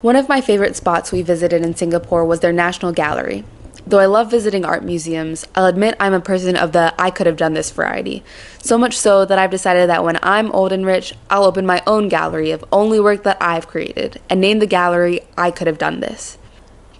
One of my favorite spots we visited in Singapore was their National Gallery. Though I love visiting art museums, I'll admit I'm a person of the I could have done this variety. So much so that I've decided that when I'm old and rich, I'll open my own gallery of only work that I've created, and name the gallery I Could Have Done This.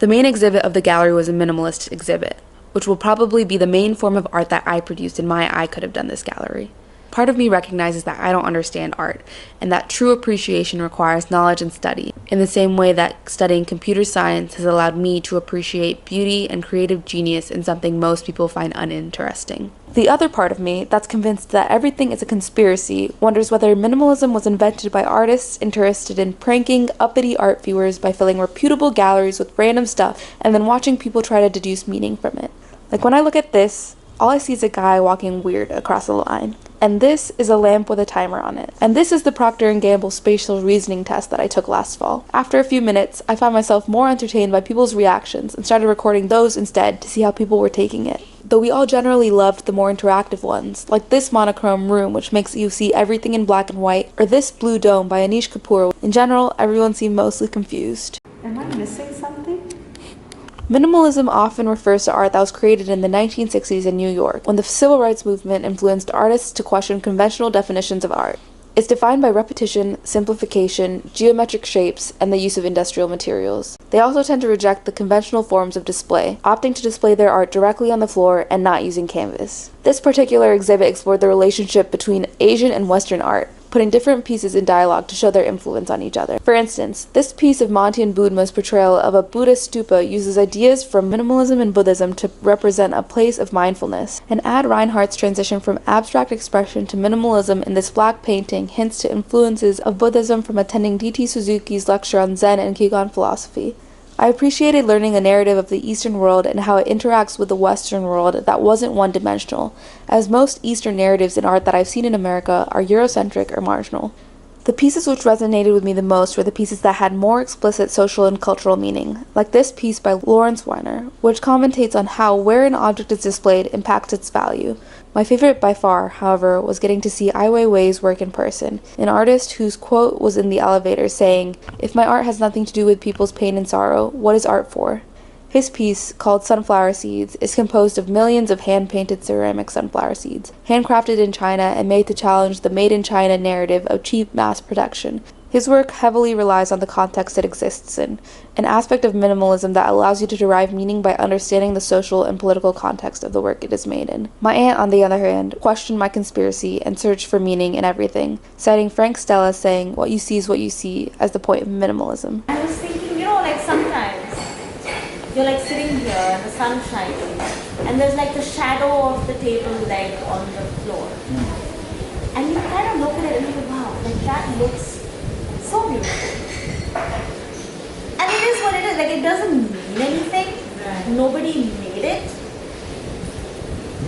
The main exhibit of the gallery was a minimalist exhibit, which will probably be the main form of art that I produced in my I Could Have Done This gallery. Part of me recognizes that I don't understand art, and that true appreciation requires knowledge and study, in the same way that studying computer science has allowed me to appreciate beauty and creative genius in something most people find uninteresting. The other part of me, that's convinced that everything is a conspiracy, wonders whether minimalism was invented by artists interested in pranking uppity art viewers by filling reputable galleries with random stuff and then watching people try to deduce meaning from it. Like when I look at this, all I see is a guy walking weird across a line. And this is a lamp with a timer on it. And this is the Procter & Gamble spatial reasoning test that I took last fall. After a few minutes, I found myself more entertained by people's reactions and started recording those instead to see how people were taking it. Though we all generally loved the more interactive ones, like this monochrome room which makes you see everything in black and white, or this blue dome by Anish Kapoor, in general, everyone seemed mostly confused. Am I missing something? Minimalism often refers to art that was created in the 1960s in New York, when the civil rights movement influenced artists to question conventional definitions of art. It's defined by repetition, simplification, geometric shapes, and the use of industrial materials. They also tend to reject the conventional forms of display, opting to display their art directly on the floor and not using canvas. This particular exhibit explored the relationship between Asian and Western art, putting different pieces in dialogue to show their influence on each other. For instance, this piece of Monty & Budma's portrayal of a Buddhist stupa uses ideas from minimalism and Buddhism to represent a place of mindfulness, and Ad Reinhardt's transition from abstract expression to minimalism in this black painting hints to influences of Buddhism from attending D.T. Suzuki's lecture on Zen and Kigon philosophy. I appreciated learning a narrative of the Eastern world and how it interacts with the Western world that wasn't one-dimensional, as most Eastern narratives in art that I've seen in America are Eurocentric or marginal. The pieces which resonated with me the most were the pieces that had more explicit social and cultural meaning, like this piece by Lawrence Weiner, which commentates on how where an object is displayed impacts its value. My favorite by far, however, was getting to see Ai Weiwei's work in person, an artist whose quote was in the elevator saying, "If my art has nothing to do with people's pain and sorrow, what is art for?" His piece, called Sunflower Seeds, is composed of millions of hand-painted ceramic sunflower seeds, handcrafted in China and made to challenge the made-in-China narrative of cheap mass production. His work heavily relies on the context it exists in, an aspect of minimalism that allows you to derive meaning by understanding the social and political context of the work it is made in. My aunt, on the other hand, questioned my conspiracy and searched for meaning in everything, citing Frank Stella saying, "What you see is what you see," as the point of minimalism. I was thinking, like sometimes you're like sitting here and the sun's shining and there's like the shadow of the table leg on the floor. And you kind of look at it and you go, wow, like that looks so beautiful. And it is what it is, like it doesn't mean anything. Right. Nobody made it.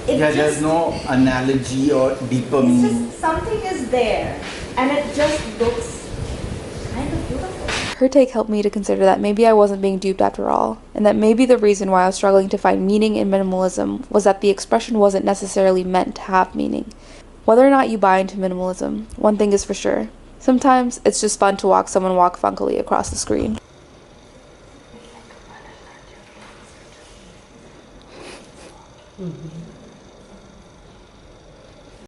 There's no analogy or deeper meaning. It's just something is there and it just looks kind of beautiful. Her take helped me to consider that maybe I wasn't being duped after all, and that maybe the reason why I was struggling to find meaning in minimalism was that the expression wasn't necessarily meant to have meaning. Whether or not you buy into minimalism, one thing is for sure. Sometimes it's just fun to watch someone walk funkily across the screen. Mm-hmm.